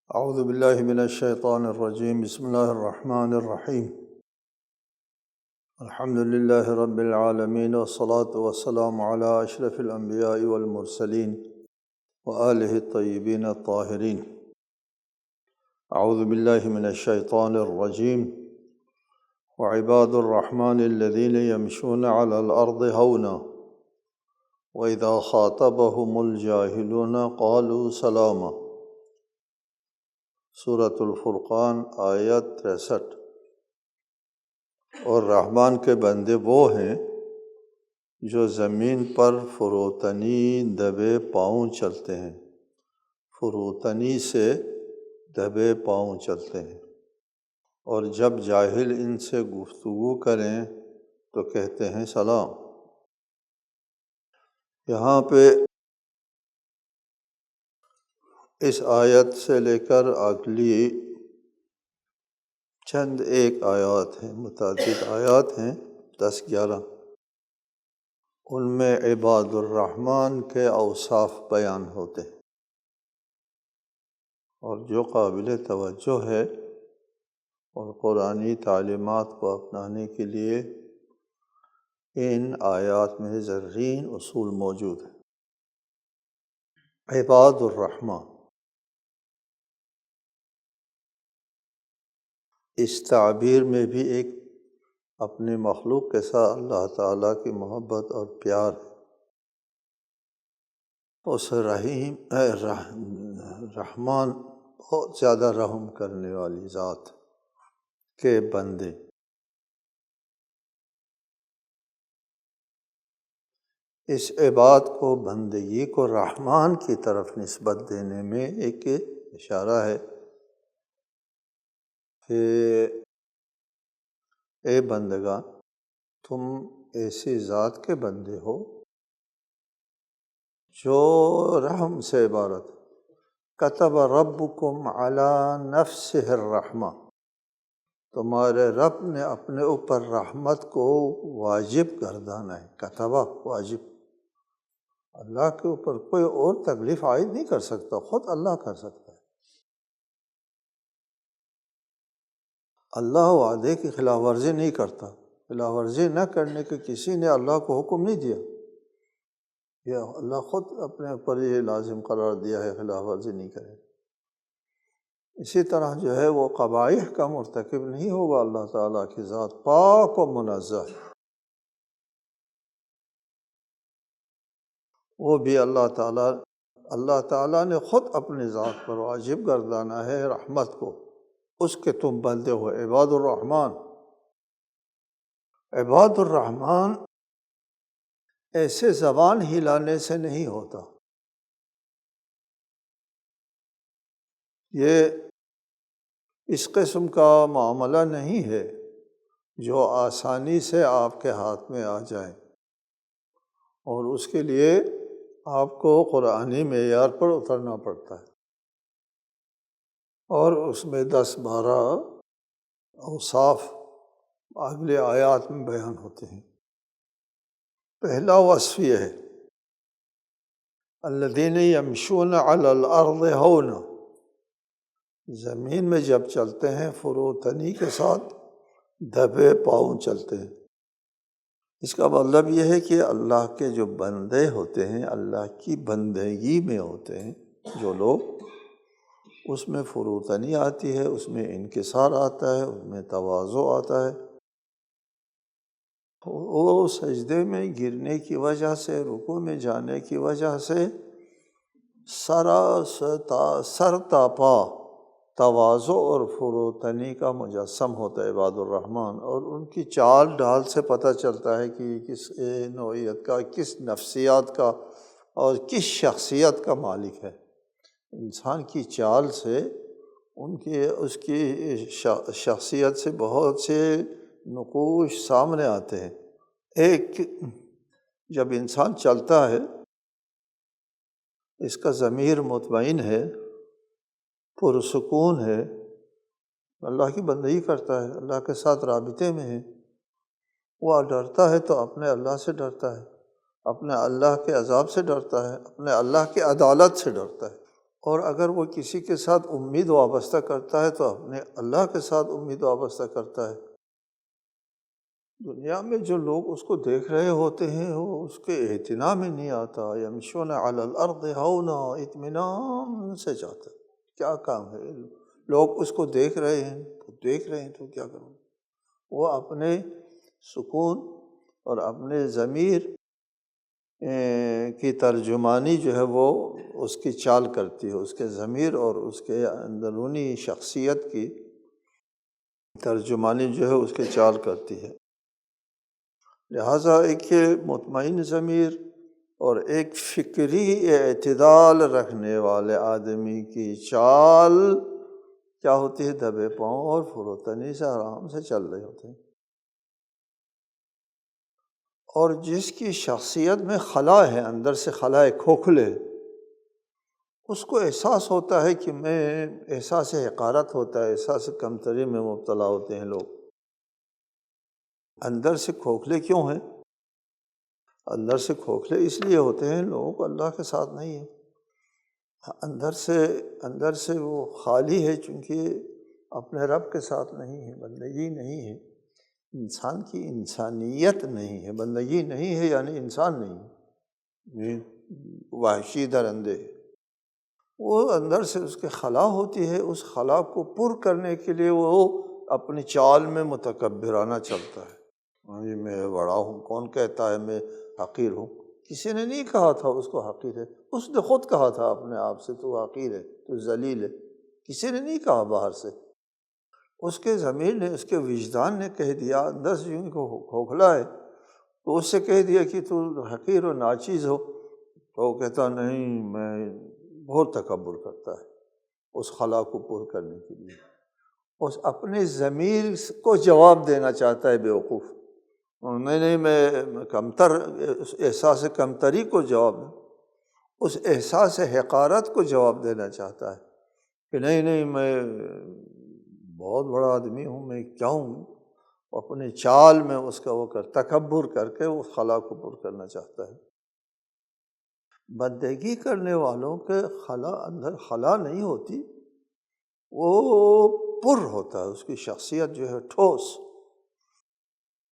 اعوذ باللہ من الشیطان الرجیم، بسم اللہ الرحمن الرحیم۔ الحمد للہ رب العالمین، والصلاة والسلام علی اشرف الانبیاء والمرسلین وآلہ الطیبین الطاہرین۔ اعوذ باللہ من الشیطان الرجیم، وعباد الرحمن الذین یمشون علی الارض ہونا وإذا خاطبهم الجاہلون قالوا سلاما۔ سورۃ الفرقان آیت 63۔ اور رحمان کے بندے وہ ہیں جو زمین پر فروتنی دبے پاؤں چلتے ہیں، فروتنی سے دبے پاؤں چلتے ہیں، اور جب جاہل ان سے گفتگو کریں تو کہتے ہیں سلام۔ یہاں پہ اس آیت سے لے کر اگلی چند ایک آیات ہیں، متعدد آیات ہیں، 10-11۔ ان میں عباد الرحمن کے اوصاف بیان ہوتے ہیں، اور جو قابل توجہ ہے اور قرآنی تعلیمات کو اپنانے کے لیے ان آیات میں زرعین اصول موجود ہیں۔ عباد الرحمن، اس تعبیر میں بھی ایک اپنے مخلوق کے ساتھ اللہ تعالیٰ کی محبت اور پیار ہے۔ اس رحمان بہت زیادہ رحم کرنے والی ذات کے بندے، اس عباد کو، بندگی کو رحمان کی طرف نسبت دینے میں ایک اشارہ ہے کہ اے بندگان، تم ایسی ذات کے بندے ہو جو رحم سے عبارت ہے۔ کتب ربکم علی نفسہ الرحمہ، تمہارے رب نے اپنے اوپر رحمت کو واجب گردانا ہے۔ کتبہ واجب، اللہ کے اوپر کوئی اور تکلیف عائد نہیں کر سکتا، خود اللہ کر سکتا ہے۔ اللہ وعدے کی خلاف ورزی نہیں کرتا، خلاف ورزی نہ کرنے کے کسی نے اللہ کو حکم نہیں دیا، یہ اللہ خود اپنے اوپر یہ لازم قرار دیا ہے، خلاف ورزی نہیں کرے۔ اسی طرح جو ہے وہ قبائح کا مرتکب نہیں ہوگا، اللہ تعالیٰ کی ذات پاک و منزہ، وہ بھی اللہ تعالیٰ نے خود اپنی ذات پر واجب گردانا ہے رحمت کو، اس کے تم بندے ہو عباد الرحمن۔ عباد الرحمن ایسے زبان ہلانے سے نہیں ہوتا، یہ اس قسم کا معاملہ نہیں ہے جو آسانی سے آپ کے ہاتھ میں آ جائے، اور اس کے لیے آپ کو قرآنی معیار پر اترنا پڑتا ہے، اور اس میں 10-12 اوصاف اگلے آیات میں بیان ہوتے ہیں۔ پہلا وصف یہ ہے الذین یمشون علی الارض ہونا، زمین میں جب چلتے ہیں فروتنی کے ساتھ دبے پاؤں چلتے ہیں۔ اس کا مطلب یہ ہے کہ اللہ کے جو بندے ہوتے ہیں، اللہ کی بندگی میں ہوتے ہیں جو لوگ، اس میں فروتنی آتی ہے، اس میں انکسار آتا ہے، اس میں تواضع آتا ہے۔ وہ سجدے میں گرنے کی وجہ سے، رکوع میں جانے کی وجہ سے سر تا پا تواضع اور فروتنی کا مجسم ہوتا ہے عباد الرحمن، اور ان کی چال ڈھال سے پتہ چلتا ہے کہ کس نوعیت کا، کس نفسیات کا اور کس شخصیت کا مالک ہے۔ انسان کی چال سے، اس کی شخصیت سے بہت سے نقوش سامنے آتے ہیں۔ ایک، جب انسان چلتا ہے اس کا ضمیر مطمئن ہے، پرسکون ہے، اللہ کی بندگی کرتا ہے، اللہ کے ساتھ رابطے میں ہے، وہ ڈرتا ہے تو اپنے اللہ سے ڈرتا ہے، اپنے اللہ کے عذاب سے ڈرتا ہے، اپنے اللہ کی عدالت سے ڈرتا ہے، اور اگر وہ کسی کے ساتھ امید وابستہ کرتا ہے تو اپنے اللہ کے ساتھ امید وابستہ کرتا ہے۔ دنیا میں جو لوگ اس کو دیکھ رہے ہوتے ہیں وہ اس کے اعتنا میں نہیں آتا، یمشون علی الارض ہونا، اطمینان سے جاتا ہے۔ کیا کام ہے؟ لوگ اس کو دیکھ رہے ہیں تو کیا کروں؟ وہ اپنے سکون اور اپنے ضمیر کی ترجمانی جو ہے وہ اس کی چال کرتی ہے، اس کے ضمیر اور اس کے اندرونی شخصیت کی ترجمانی جو ہے اس کی چال کرتی ہے۔ لہٰذا ایک مطمئن ضمیر اور ایک فکری اعتدال رکھنے والے آدمی کی چال کیا ہوتی ہے؟ دبے پاؤں اور فروتنی سے آرام سے چل رہے ہوتے ہیں۔ اور جس کی شخصیت میں خلا ہے، اندر سے خلا ہے، کھوکھلے، اس کو احساس ہوتا ہے کہ احساس حقارت ہوتا ہے، احساس کمتری میں مبتلا ہوتے ہیں لوگ۔ اندر سے کھوکھلے کیوں ہیں؟ اندر سے کھوکھلے اس لیے ہوتے ہیں، لوگ اللہ کے ساتھ نہیں ہیں، اندر سے وہ خالی ہے، چونکہ اپنے رب کے ساتھ نہیں ہے، بندگی نہیں ہے، انسان کی انسانیت نہیں ہے، بندگی نہیں ہے یعنی انسان نہیں ہے، وحشی درندے۔ وہ اندر سے اس کے خلا ہوتی ہے، اس خلا کو پر کرنے کے لیے وہ اپنی چال میں متکبرانہ چلتا ہے۔ میں بڑا ہوں، کون کہتا ہے میں حقیر ہوں؟ کسی نے نہیں کہا تھا اس کو حقیر ہے، اس نے خود کہا تھا اپنے آپ سے تو حقیر ہے، تو ذلیل ہے، کسی نے نہیں کہا باہر سے۔ اس کے ضمیر نے، اس کے وجدان نے کہہ دیا، اندر سے یوں کھوکھلا ہے تو اس سے کہہ دیا کہ تو حقیر و ناچیز ہو، تو وہ کہتا نہیں، میں بہت تکبر کرتا ہے اس خلا کو پر کرنے کے لیے، اس اپنے ضمیر کو جواب دینا چاہتا ہے بیوقوف۔ نہیں میں کمتر، احساس کمتری کو جواب دوں، اس احساس حقارت کو جواب دینا چاہتا ہے کہ نہیں میں بہت بڑا آدمی ہوں، میں کیا ہوں؟ اپنے چال میں اس کا وہ تکبر کر کے اس خلا کو پر کرنا چاہتا ہے۔ بندگی کرنے والوں کے خلا، اندر خلا نہیں ہوتی، وہ پر ہوتا ہے، اس کی شخصیت جو ہے ٹھوس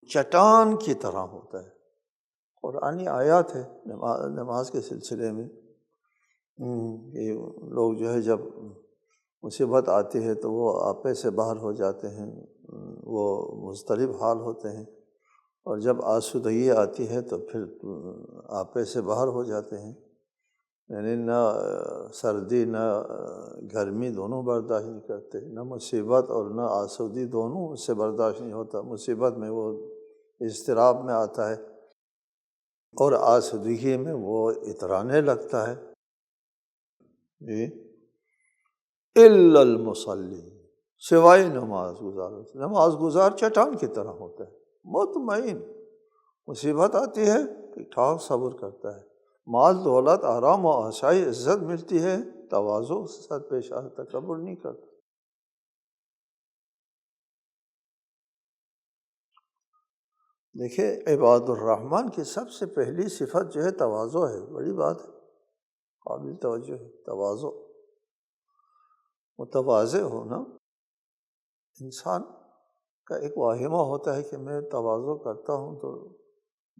چٹان کی طرح ہوتا ہے۔ قرآنی آیات ہے نماز کے سلسلے میں کہ لوگ جو ہے جب مصیبت آتی ہے تو وہ آپے سے باہر ہو جاتے ہیں، وہ مضطرب حال ہوتے ہیں، اور جب آسودگی آتی ہے تو پھر آپے سے باہر ہو جاتے ہیں، یعنی نہ سردی نہ گرمی دونوں برداشت نہیں کرتے، نہ مصیبت اور نہ آسودگی دونوں اس سے برداشت نہیں ہوتا۔ مصیبت میں وہ اضطراب میں آتا ہے اور آسودگی میں وہ اترانے لگتا ہے۔ جی الا المصلی، سوائے نماز گزار، نماز گزار چٹان کی طرح ہوتا ہے، مطمئن، مصیبت آتی ہے ٹھیک ٹھاک صبر کرتا ہے، مال دولت آرام و آسائش عزت ملتی ہے، تواضع کے ساتھ پیش آتا، تکبر نہیں کرتا۔ دیکھیں عباد الرحمن کی سب سے پہلی صفت جو ہے تواضع ہے، بڑی بات ہے، قابل توجہ ہے، تواضع۔ متواضع ہونا، انسان کا ایک واہمہ ہوتا ہے کہ میں تواضع کرتا ہوں تو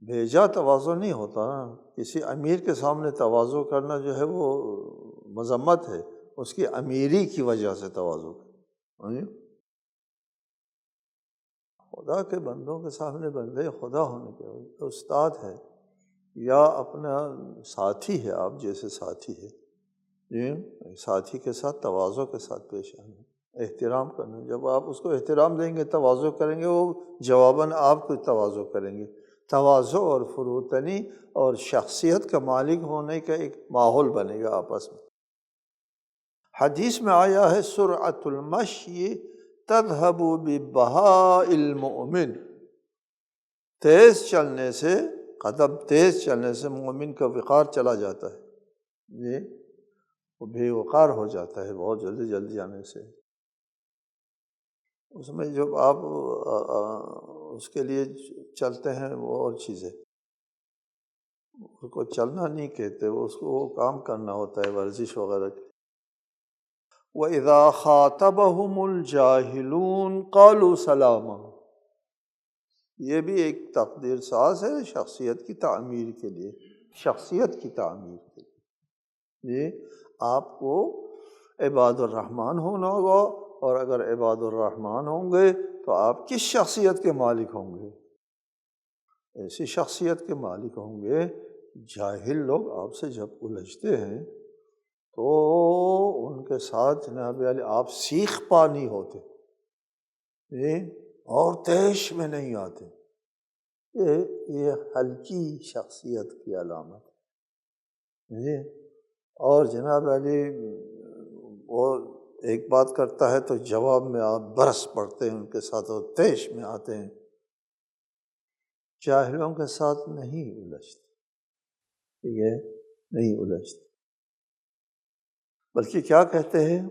بھیجا تواضع نہیں ہوتا نا، کسی امیر کے سامنے تواضع کرنا جو ہے وہ مذمت ہے، اس کی امیری کی وجہ سے تواضع کرنا۔ خدا کے بندوں کے سامنے بندے خدا ہونے کے وجہ استاد ہے یا اپنا ساتھی ہے، آپ جیسے ساتھی ہے، ساتھی کے ساتھ تواضع کے ساتھ پیش آنا، احترام کرنا۔ جب آپ اس کو احترام دیں گے، تواضع کریں گے، وہ جواباً آپ کو تواضع کریں گے۔ تواضع اور فروتنی اور شخصیت کا مالک ہونے کا ایک ماحول بنے گا آپس میں۔ حدیث میں آیا ہے سرعۃ المشی تذہب ببہاء المؤمن، تیز چلنے سے، قدم تیز چلنے سے مومن کا وقار چلا جاتا ہے، جی وہ بے وقار ہو جاتا ہے بہت جلدی جلدی جانے سے۔ اس میں جب آپ اس کے لیے چلتے ہیں وہ اور چیزیں، اس کو چلنا نہیں کہتے، اس کو وہ کام کرنا ہوتا ہے ورزش وغیرہ کی۔ وَإِذَا خَاطَبَهُمُ الْجَاهِلُونَ قَالُوا سَلَامًا۔ یہ بھی ایک تقدیر ساز ہے شخصیت کی تعمیر کے لیے، شخصیت کی تعمیر کے لیے۔ یہ آپ کو عباد الرحمن ہونا ہوگا، اور اگر عباد الرحمن ہوں گے تو آپ کس شخصیت کے مالک ہوں گے؟ ایسی شخصیت کے مالک ہوں گے۔ جاہل لوگ آپ سے جب الجھتے ہیں تو ان کے ساتھ جناب علی آپ سیخ پا نہیں ہوتے اور تیش میں نہیں آتے۔ یہ ہلکی شخصیت کی علامت ہے۔ اور جناب علی وہ ایک بات کرتا ہے تو جواب میں آپ برس پڑتے ہیں ان کے ساتھ اور تیش میں آتے ہیں۔ جاہلوں کے ساتھ نہیں الجھتے، یہ نہیں الجھتے، بلکہ کیا کہتے ہیں،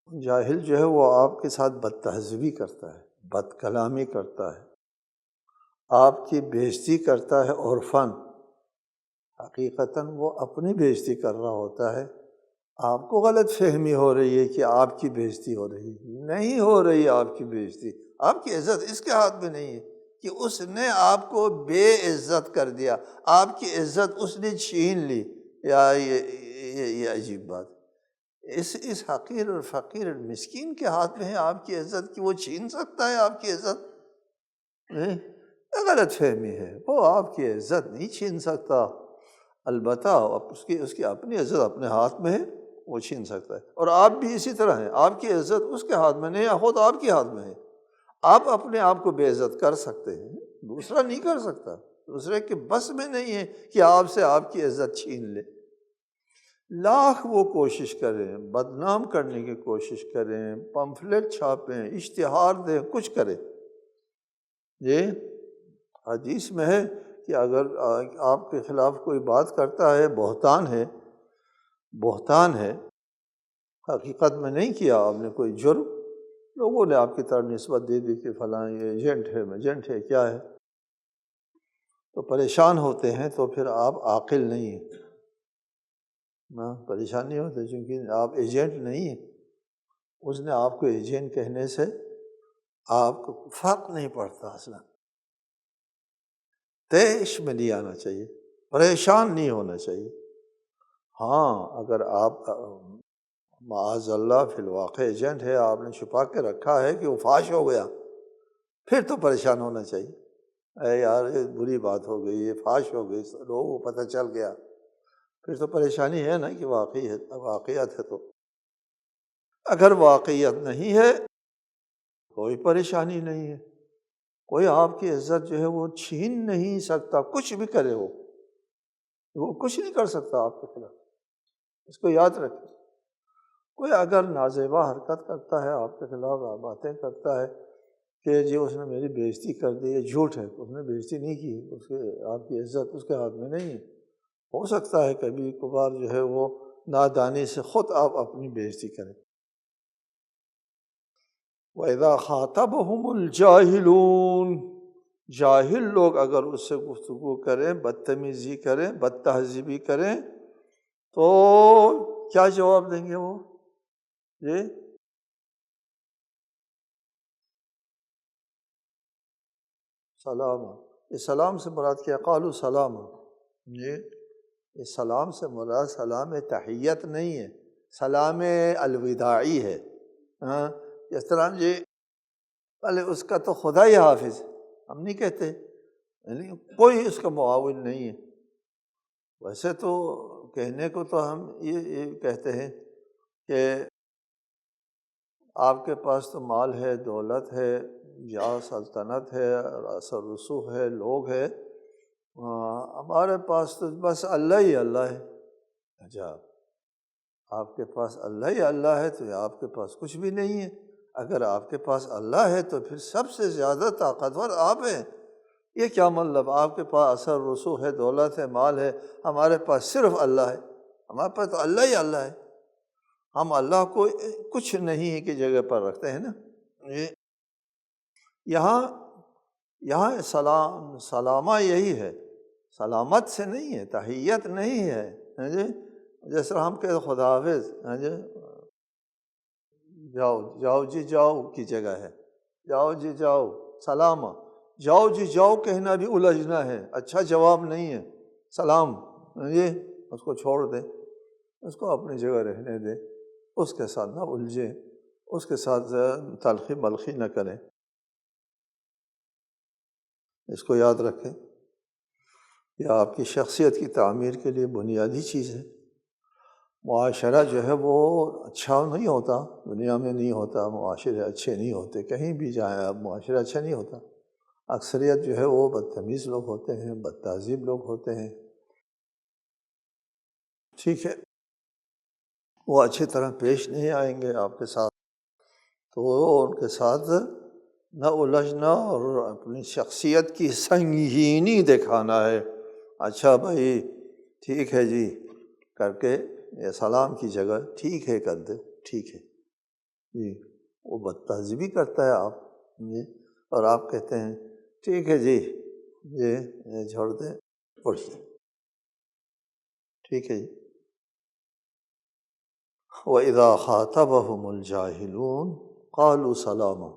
جاہل جو ہے وہ آپ کے ساتھ بد تہذیبی کرتا ہے، بد کلامی کرتا ہے، آپ کی بےعزتی کرتا ہے عرفاً، حقیقتاً وہ اپنی بےعزتی کر رہا ہوتا ہے۔ آپ کو غلط فہمی ہو رہی ہے کہ آپ کی بےعزتی ہو رہی ہے، نہیں ہو رہی آپ کی بےعزتی۔ آپ کی عزت اس کے ہاتھ میں نہیں ہے کہ اس نے آپ کو بے عزت کر دیا، آپ کی عزت اس نے چھین لی۔ یہ عجیب بات، اس حقیر اور فقیر اور مسکین کے ہاتھ میں ہے آپ کی عزت کہ وہ چھین سکتا ہے آپ کی عزت؟ غلط فہمی ہے، وہ آپ کی عزت نہیں چھین سکتا، البتہ اس کی اپنی عزت اپنے ہاتھ میں ہے، وہ چھین سکتا ہے۔ اور آپ بھی اسی طرح ہیں، آپ کی عزت اس کے ہاتھ میں نہیں ہے، خود آپ کے ہاتھ میں ہے۔ آپ اپنے آپ کو بے عزت کر سکتے ہیں، دوسرا نہیں کر سکتا، دوسرے کے بس میں نہیں ہے کہ آپ سے آپ کی عزت چھین لے۔ لاکھ وہ کوشش کریں، بدنام کرنے کی کوشش کریں، پمفلٹ چھاپیں، اشتہار دیں، کچھ کریں۔ یہ حدیث میں ہے کہ اگر آپ کے خلاف کوئی بات کرتا ہے، بہتان ہے، بہتان ہے، حقیقت میں نہیں کیا آپ نے کوئی جرم، لوگوں نے آپ کی طرف نسبت دے دی کہ فلاں یہ ایجنٹ ہے، میجنٹ ہے، کیا ہے، تو پریشان ہوتے ہیں۔ تو پھر آپ عاقل نہیں ہیں، پریشانی ہوتی ہے چونکہ آپ ایجنٹ نہیں ہیں۔ اس نے آپ کو ایجنٹ کہنے سے آپ کو فرق نہیں پڑتا، اصلا تیش میں نہیں آنا چاہیے، پریشان نہیں ہونا چاہیے۔ ہاں اگر آپ معاذ اللہ فی الواقع ایجنٹ ہے، آپ نے چھپا کے رکھا ہے کہ وہ فاش ہو گیا، پھر تو پریشان ہونا چاہیے، اے یار یہ بری بات ہو گئی، یہ فاش ہو گئی، لوگوں کو پتہ چل گیا، پھر تو پریشانی ہے نا کہ واقعیت ہے۔ تو اگر واقعیت نہیں ہے کوئی پریشانی نہیں ہے، کوئی آپ کی عزت جو ہے وہ چھین نہیں سکتا، کچھ بھی کرے وہ کچھ نہیں کر سکتا آپ کے خلاف، اس کو یاد رکھیں۔ کوئی اگر نازیبا حرکت کرتا ہے آپ کے خلاف، باتیں کرتا ہے کہ جی اس نے میری بےعزتی کر دی، یہ جھوٹ ہے، اس نے بےعزتی نہیں کی، آپ کی عزت اس کے ہاتھ میں نہیں ہے۔ ہو سکتا ہے کبھی کبھار جو ہے وہ نادانی سے خود آپ اپنی بےعزتی کریں۔ وَإِذَا خَاطَبَهُمُ الْجَاهِلُونَ، جاہل لوگ اگر اس سے گفتگو کریں، بدتمیزی کریں، بد تہذیبی کریں تو کیا جواب دیں گے وہ؟ جی سلام، یہ سلام سے مراد کیا؟ قالوا سلام، جی یہ سلام سے مراد سلام تحیت نہیں ہے، سلام الوداعی ہے۔ جس طرح جی پہلے اس کا تو خدا ہی حافظ، ہم نہیں کہتے، یعنی کوئی اس کا معاون نہیں ہے۔ ویسے تو کہنے کو تو ہم یہ کہتے ہیں کہ آپ کے پاس تو مال ہے، دولت ہے، یا سلطنت ہے، اثر رسوخ ہے، لوگ ہے، ہمارے پاس تو بس اللہ ہی اللہ ہے۔ اچھا آپ کے پاس اللہ ہی اللہ ہے تو آپ کے پاس کچھ بھی نہیں ہے۔ اگر آپ کے پاس اللہ ہے تو پھر سب سے زیادہ طاقتور آپ ہیں۔ یہ کیا مطلب؟ آپ کے پاس اثر رسوخ ہے، دولت ہے، مال ہے، ہمارے پاس صرف اللہ ہے، ہمارے پاس تو اللہ ہی اللہ ہے، ہم اللہ کو کچھ نہیں کی جگہ پر رکھتے ہیں نا۔ یہاں سلامہ یہی ہے، سلامت سے نہیں ہے، تحیت نہیں ہے جی، جس طرح ہم کہتے خدا حافظ، جاؤ جاؤ جی جاؤ کی جگہ ہے، جاؤ جی جاؤ سلام، جاؤ جی جاؤ کہنا بھی الجھنا ہے، اچھا جواب نہیں ہے سلام، یہ اس کو چھوڑ دیں، اس کو اپنی جگہ رہنے دیں، اس کے ساتھ نہ الجھیں، اس کے ساتھ تلخی ملخی نہ کریں۔ اس کو یاد رکھیں، یہ آپ کی شخصیت کی تعمیر کے لیے بنیادی چیز ہے۔ معاشرہ جو ہے وہ اچھا نہیں ہوتا، دنیا میں نہیں ہوتا، معاشرے اچھے نہیں ہوتے، کہیں بھی جائیں آپ معاشرہ اچھا نہیں ہوتا، اکثریت جو ہے وہ بدتمیز لوگ ہوتے ہیں، بد تہذیب لوگ ہوتے ہیں، ٹھیک ہے، وہ اچھی طرح پیش نہیں آئیں گے آپ کے ساتھ، تو ان کے ساتھ نہ الجھنا اور اپنی شخصیت کی سنگینی دکھانا ہے۔ اچھا بھائی ٹھیک ہے جی کر کے یہ سلام کی جگہ ٹھیک ہے کر دے، ٹھیک ہے جی، وہ بد تہذیبی کرتا ہے آپ جی، اور آپ کہتے ہیں ٹھیک ہے جی یہ چھوڑ دیں اٹھ جائیں، ٹھیک ہے جی۔ وَإِذَا خَاطَبَهُمُ الْجَاهِلُونَ قَالُوا سَلَامًا،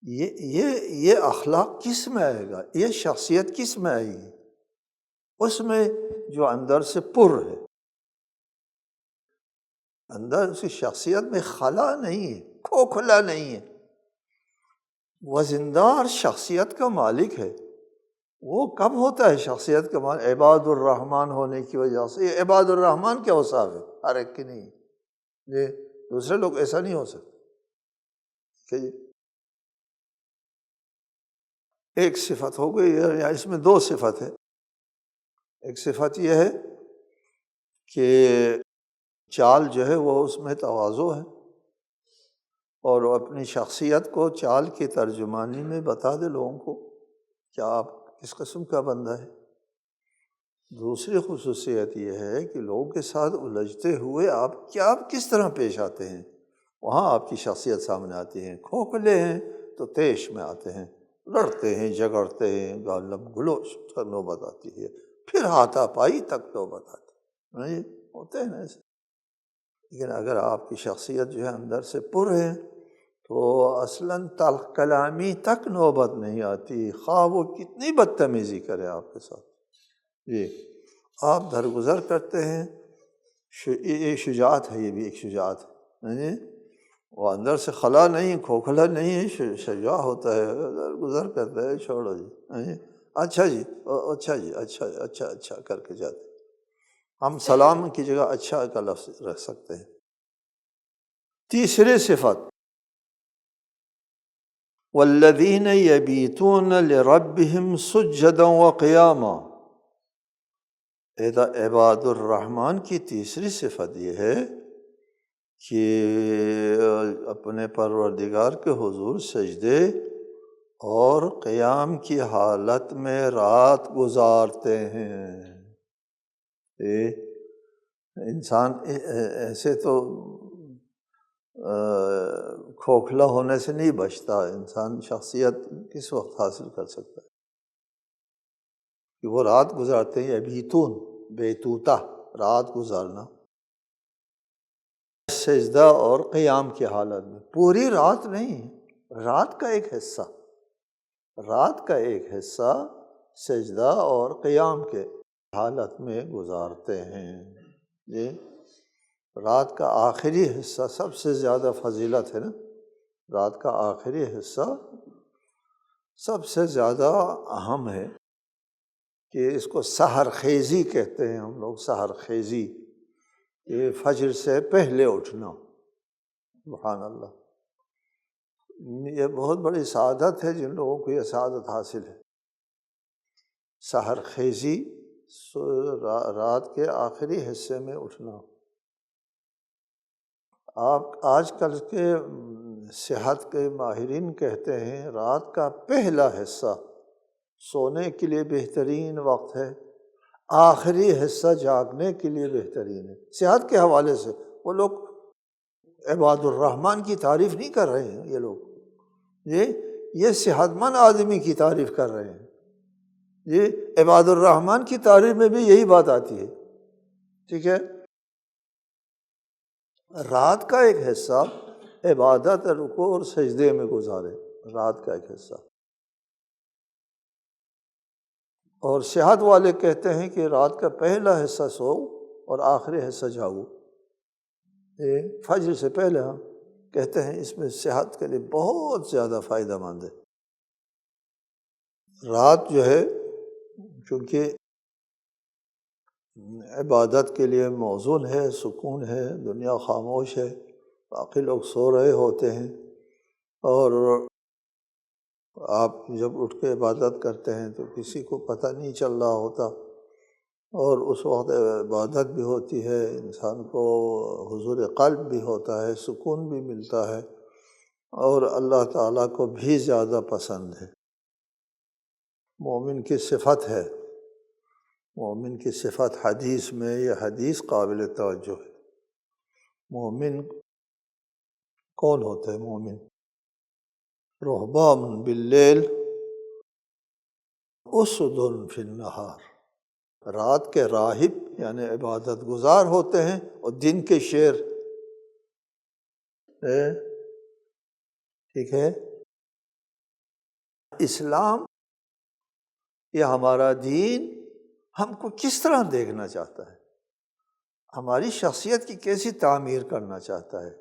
یہ اخلاق کس میں آئے گا، یہ شخصیت کس میں آئے گی؟ اس میں جو اندر سے پر ہے، اندر اس کی شخصیت میں خلا نہیں ہے، کھوکھلا نہیں ہے، وزندار شخصیت کا مالک ہے۔ وہ کب ہوتا ہے شخصیت کا مالک؟ عباد الرحمن ہونے کی وجہ سے۔ یہ عباد الرحمن کیا اوصاف ہے؟ ہر ایک کی نہیں، یہ دوسرے لوگ ایسا نہیں ہو سکتے کہ ایک صفت ہو گئی، یا اس میں دو صفت ہے۔ ایک صفت یہ ہے کہ چال جو ہے وہ اس میں تواضع ہے، اور وہ اپنی شخصیت کو چال کی ترجمانی میں بتا دے لوگوں کو کہ آپ کس قسم کا بندہ ہے۔ دوسری خصوصیت یہ ہے کہ لوگوں کے ساتھ الجھتے ہوئے آپ کس طرح پیش آتے ہیں، وہاں آپ کی شخصیت سامنے آتی ہے۔ کھوکھلے ہیں تو طیش میں آتے ہیں، لڑتے ہیں جھگڑتے ہیں، گالم گلوچ تک نوبت آتی ہے، پھر ہاتھا پائی تک نوبت آتی ہے، نہیں ہوتے ہیں نا ایسے۔ لیکن اگر آپ کی شخصیت جو ہے اندر سے پر ہے تو اصلاً تلخ کلامی تک نوبت نہیں آتی، خواہ وہ کتنی بدتمیزی کرے آپ کے ساتھ، جی آپ درگزر کرتے ہیں۔ یہ شجاعت ہے، یہ بھی ایک شجاعت ہے جی، وہ اندر سے خلا نہیں، کھوکھلا نہیں ہے، شجاع ہوتا ہے، درگزر کرتا ہے، چھوڑو جی، اچھا جی اچھا جی اچھا اچھا اچھا کر کے جاتے ہیں۔ ہم سلام کی جگہ اچھا کا لفظ رکھ سکتے ہیں۔ تیسری صفت وَالَّذِينَ يَبِيتُونَ لِرَبِّهِمْ سُجَّدًا وَقِيَامًا، عباد الرحمن کی تیسری صفت یہ ہے کہ اپنے پروردگار کے حضور سجدے اور قیام کی حالت میں رات گزارتے ہیں۔ انسان ایسے تو کھوکھلا ہونے سے نہیں بچتا، انسان شخصیت کس وقت حاصل کر سکتا ہے کہ وہ رات گزارتے ہیں۔ یبیتون بیتوتا رات گزارنا، سجدہ اور قیام کی حالت میں، پوری رات نہیں، رات کا ایک حصہ، رات کا ایک حصہ سجدہ اور قیام کے حالت میں گزارتے ہیں۔ یہ رات کا آخری حصہ سب سے زیادہ فضیلت ہے نا، رات کا آخری حصہ سب سے زیادہ اہم ہے، کہ اس کو سحر خیزی کہتے ہیں ہم لوگ، سحر خیزی، یہ فجر سے پہلے اٹھنا، سبحان اللہ، یہ بہت بڑی سعادت ہے جن لوگوں کو یہ سعادت حاصل ہے۔ سحر خیزی، رات کے آخری حصے میں اٹھنا۔ آپ آج کل کے صحت کے ماہرین کہتے ہیں رات کا پہلا حصہ سونے کے لیے بہترین وقت ہے، آخری حصہ جاگنے کے لیے بہترین ہے۔ صحت کے حوالے سے وہ لوگ عباد الرحمن کی تعریف نہیں کر رہے ہیں، یہ لوگ یہ صحت مند آدمی کی تعریف کر رہے ہیں۔ یہ عباد الرحمن کی تعریف میں بھی یہی بات آتی ہے، ٹھیک ہے۔ رات کا ایک حصہ عبادت، رکوع اور سجدے میں گزارے، رات کا ایک حصہ۔ اور صحت والے کہتے ہیں کہ رات کا پہلا حصہ سو اور آخری حصہ جاگو، یہ فجر سے پہلے، ہاں کہتے ہیں اس میں صحت کے لیے بہت زیادہ فائدہ مند ہے۔ رات جو ہے چونکہ عبادت کے لیے موزون ہے، سکون ہے، دنیا خاموش ہے، باقی لوگ سو رہے ہوتے ہیں، اور آپ جب اٹھ کے عبادت کرتے ہیں تو کسی کو پتہ نہیں چل رہا ہوتا، اور اس وقت عبادت بھی ہوتی ہے، انسان کو حضور قلب بھی ہوتا ہے، سکون بھی ملتا ہے، اور اللہ تعالیٰ کو بھی زیادہ پسند ہے۔ مومن کی صفت ہے، مومن کی صفت حدیث میں، یہ حدیث قابل توجہ ہے۔ مومن کون ہوتا ہے؟ مومن رہبان باللیل اسد فی النہار، رات کے راہب یعنی عبادت گزار ہوتے ہیں، اور دن کے شیر، ٹھیک ہے۔ اسلام یہ ہمارا دین ہم کو کس طرح دیکھنا چاہتا ہے، ہماری شخصیت کی کیسی تعمیر کرنا چاہتا ہے؟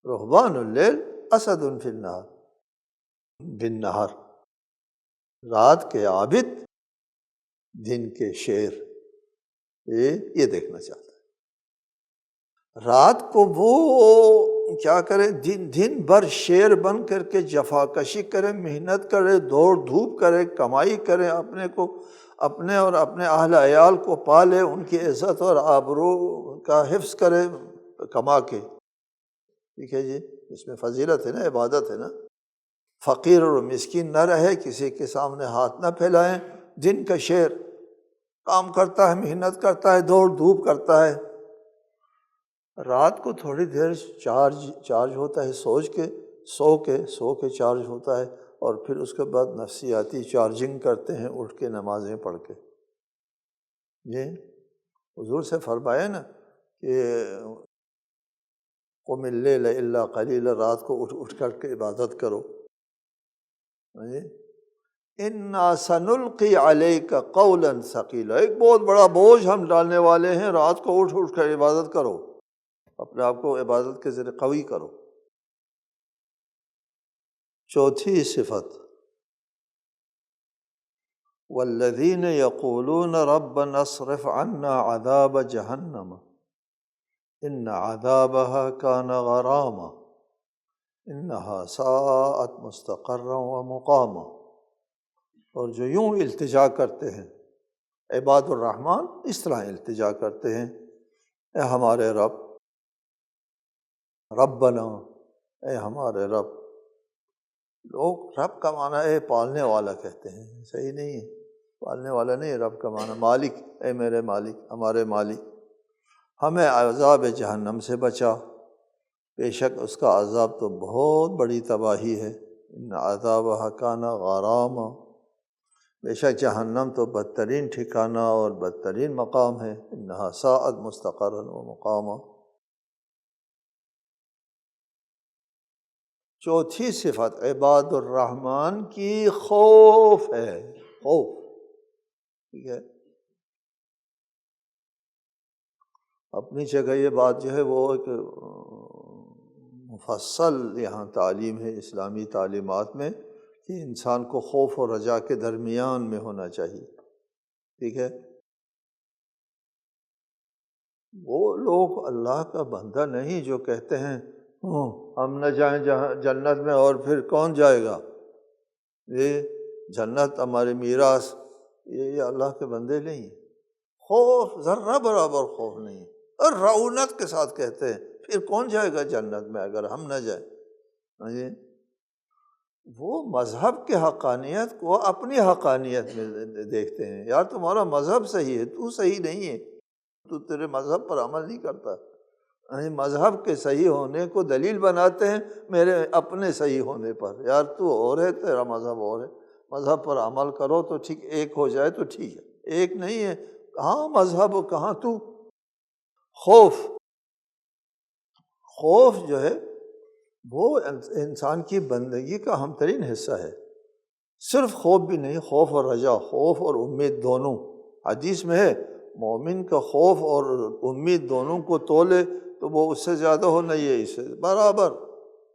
رہبان اللیل اسد فی النہار، بالنہار، رات کے عابد دن کے شیر، یہ دیکھنا چاہتا ہے۔ رات کو وہ کیا کرے، دن بھر شیر بن کر کے جفا کشی کرے، محنت کرے، دوڑ دھوپ کرے، کمائی کرے، اپنے اور اپنے اہل عیال کو پالے، ان کی عزت اور آبرو کا حفظ کرے کما کے، ٹھیک ہے جی، اس میں فضیلت ہے نا، عبادت ہے نا۔ فقیر اور مسکین نہ رہے، کسی کے سامنے ہاتھ نہ پھیلائیں، دن کا شیر کام کرتا ہے، محنت کرتا ہے، دوڑ دھوپ کرتا ہے، رات کو تھوڑی دیر چارج ہوتا ہے، سو کے چارج ہوتا ہے، اور پھر اس کے بعد نفسیاتی چارجنگ کرتے ہیں اٹھ کے نمازیں پڑھ کے۔ یہ حضور سے فرمایا نا کہ قم اللیل الا قلیلا، رات کو اٹھ کر کے عبادت کرو۔ انا سنلقی علیک قولا ثقیلا، ایک بہت بڑا بوجھ ہم ڈالنے والے ہیں، رات کو اٹھ کر عبادت کرو، اپنے آپ کو عبادت کے ذریعے قوی کرو۔ چوتھی صفت، والذین یقولون ربنا اصرف عنا عذاب جہنم ان عذابها كان غراما انها ساءت مستقرا ومقاما۔ اور جو یوں التجا کرتے ہیں، عباد الرحمن اس طرح التجا کرتے ہیں، اے ہمارے رب، ربنا، اے ہمارے رب۔ لوگ رب کا معنی ہے پالنے والا کہتے ہیں، صحیح نہیں ہے، پالنے والا نہیں، رب کا معنی مالک، اے میرے مالک، ہمارے مالک، ہمیں عذاب جہنم سے بچا، بے شک اس کا عذاب تو بہت بڑی تباہی ہے، ان عذابها کان غراما، بے شک جہنم تو بدترین ٹھکانہ اور بدترین مقام ہے، انہا ساءت مستقرا ومقاما۔ چوتھی صفت عباد الرحمن کی خوف ہے، خوف، ٹھیک ہے۔ اپنی جگہ یہ بات جو ہے وہ ایک مفصل یہاں تعلیم ہے اسلامی تعلیمات میں، کہ انسان کو خوف و رجا کے درمیان میں ہونا چاہیے، ٹھیک ہے۔ وہ لوگ اللہ کا بندہ نہیں جو کہتے ہیں ہم نہ جائیں جنت میں، اور پھر کون جائے گا، یہ جنت ہمارے میراث، یہ اللہ کے بندے نہیں ہیں۔ خوف ذرہ برابر خوف نہیں، اور رعونت کے ساتھ کہتے ہیں پھر کون جائے گا جنت میں اگر ہم نہ جائیں۔ وہ مذہب کے حقانیت کو اپنی حقانیت میں دیکھتے ہیں، یار تمہارا مذہب صحیح ہے، تو صحیح نہیں ہے، تو تیرے مذہب پر عمل نہیں کرتا۔ مذہب کے صحیح ہونے کو دلیل بناتے ہیں میرے اپنے صحیح ہونے پر، یار تو اور ہے، تیرا مذہب اور ہے، مذہب پر عمل کرو تو ٹھیک، ایک ہو جائے تو ٹھیک ہے، ایک نہیں ہے، کہاں مذہب کہاں تو۔ خوف، خوف جو ہے وہ انسان کی بندگی کا اہم ترین حصہ ہے۔ صرف خوف بھی نہیں، خوف اور رجا، خوف اور امید دونوں۔ حدیث میں ہے مومن کا خوف اور امید دونوں کو تولے تو وہ اس سے زیادہ ہو نہیں ہے، اس سے برابر۔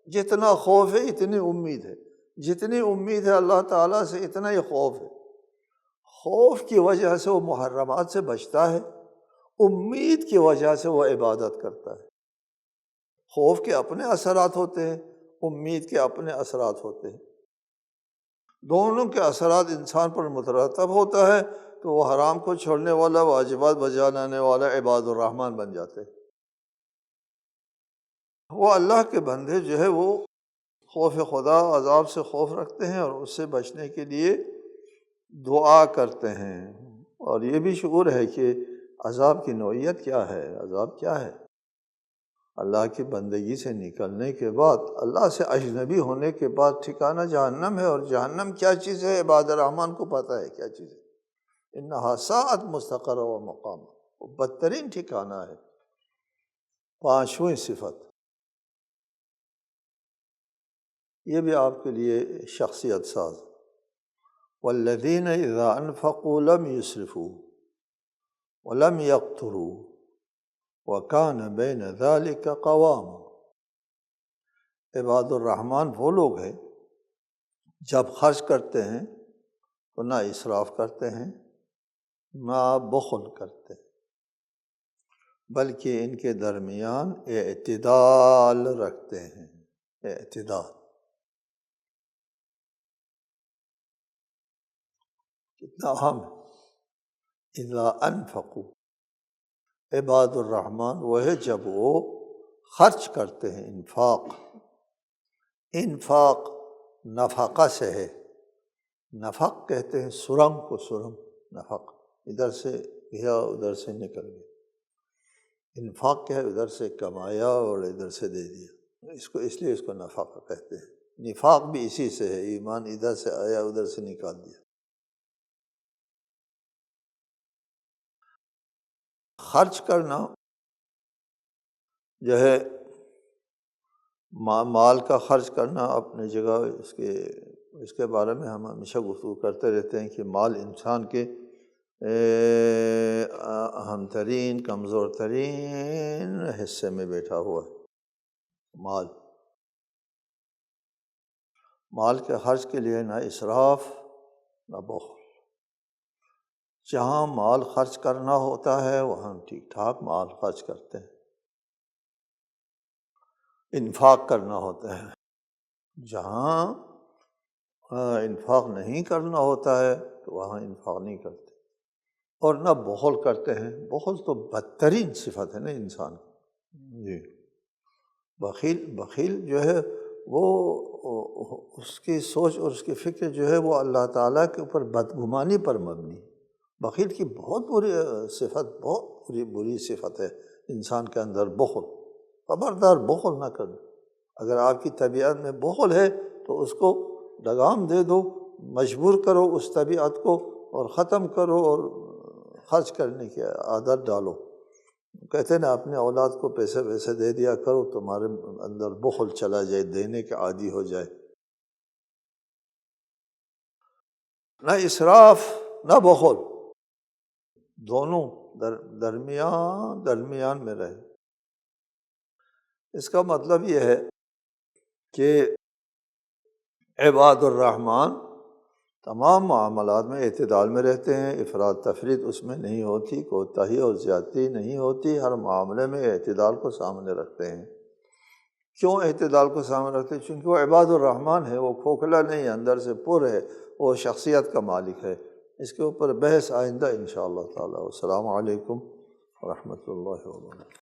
جتنا خوف ہے اتنی امید ہے، جتنی امید ہے اللہ تعالیٰ سے اتنا ہی خوف ہے۔ خوف کی وجہ سے وہ محرمات سے بچتا ہے، امید کی وجہ سے وہ عبادت کرتا ہے۔ خوف کے اپنے اثرات ہوتے ہیں، امید کے اپنے اثرات ہوتے ہیں، دونوں کے اثرات انسان پر مترتب ہوتا ہے تو وہ حرام کو چھوڑنے والا، واجبات بجا لانے والا عباد الرحمن بن جاتے ہیں۔ وہ اللہ کے بندے جو ہے وہ خوف خدا، عذاب سے خوف رکھتے ہیں اور اس سے بچنے کے لیے دعا کرتے ہیں، اور یہ بھی شعور ہے کہ عذاب کی نوعیت کیا ہے، عذاب کیا ہے۔ اللہ کی بندگی سے نکلنے کے بعد، اللہ سے اجنبی ہونے کے بعد ٹھکانہ جہنم ہے، اور جہنم کیا چیز ہے عباد الرحمن کو پتہ ہے کیا چیز ہے۔ انہا ساعت مستقر و مقام، وہ بدترین ٹھکانہ ہے۔ پانچویں صفت، یہ بھی آپ کے لیے شخصیت ساز، والذین اذا انفقوا لم یسرفوا ولم یقتروا وکان بین ذلک قواما۔ عباد الرحمن وہ لوگ ہیں جب خرچ کرتے ہیں تو نہ اسراف کرتے ہیں نہ بخل کرتے ہیں، بلکہ ان کے درمیان اعتدال رکھتے ہیں۔ اعتدال کتنا اہم ہے۔ اذا انفقوا، عباد الرحمن وہ ہے جب وہ خرچ کرتے ہیں۔ انفاق، انفاق نفقہ سے ہے، نفق کہتے ہیں سرنگ کو، سرنگ نفق، ادھر سے گیا ادھر سے نکل گیا۔ انفاق کیا ہے؟ ادھر سے کمایا اور ادھر سے دے دیا، اس لیے اس کو نفق کہتے ہیں۔ نفاق بھی اسی سے ہے، ایمان ادھر سے آیا ادھر سے نکال دیا۔ خرچ کرنا جو ہے، مال کا خرچ کرنا اپنی جگہ، اس کے بارے میں ہم ہمیشہ گفتگو کرتے رہتے ہیں کہ مال انسان کے اہم ترین، کمزور ترین حصے میں بیٹھا ہوا ہے۔ مال کے خرچ کے لیے نہ اسراف نہ بخل۔ جہاں مال خرچ کرنا ہوتا ہے وہاں ٹھیک ٹھاک مال خرچ کرتے ہیں، انفاق کرنا ہوتا ہے۔ جہاں انفاق نہیں کرنا ہوتا ہے تو وہاں انفاق نہیں کرتے، اور نہ بخل کرتے ہیں۔ بخل تو بدترین صفت ہے نا انسان کی۔ جی، بخیل جو ہے وہ اس کی سوچ اور اس کی فکر جو ہے وہ اللہ تعالیٰ کے اوپر بدگمانی پر مبنی ہے۔ بخیل کی بہت بری صفت، بہت بری صفت ہے انسان کے اندر، بخل۔ خبردار بخل نہ کرو۔ اگر آپ کی طبیعت میں بخل ہے تو اس کو لگام دے دو، مجبور کرو اس طبیعت کو، اور ختم کرو، اور خرچ کرنے کی عادت ڈالو۔ کہتے ہیں نا اپنے اولاد کو پیسے ویسے دے دیا کرو، تمہارے اندر بخل چلا جائے، دینے کے عادی ہو جائے۔ نہ اسراف نہ بخل، دونوں درمیان میں رہے۔ اس کا مطلب یہ ہے کہ عباد الرحمن تمام معاملات میں اعتدال میں رہتے ہیں، افراط تفریط اس میں نہیں ہوتی، کوتاہی اور زیادتی نہیں ہوتی، ہر معاملے میں اعتدال کو سامنے رکھتے ہیں۔ کیوں اعتدال کو سامنے رکھتے ہیں؟ چونکہ وہ عباد الرحمن ہے، وہ کھوکھلا نہیں، اندر سے پر ہے، وہ شخصیت کا مالک ہے۔ اس کے اوپر بحث آئندہ انشاءاللہ تعالی۔ السلام علیکم ورحمۃ اللہ وبرکاتہ۔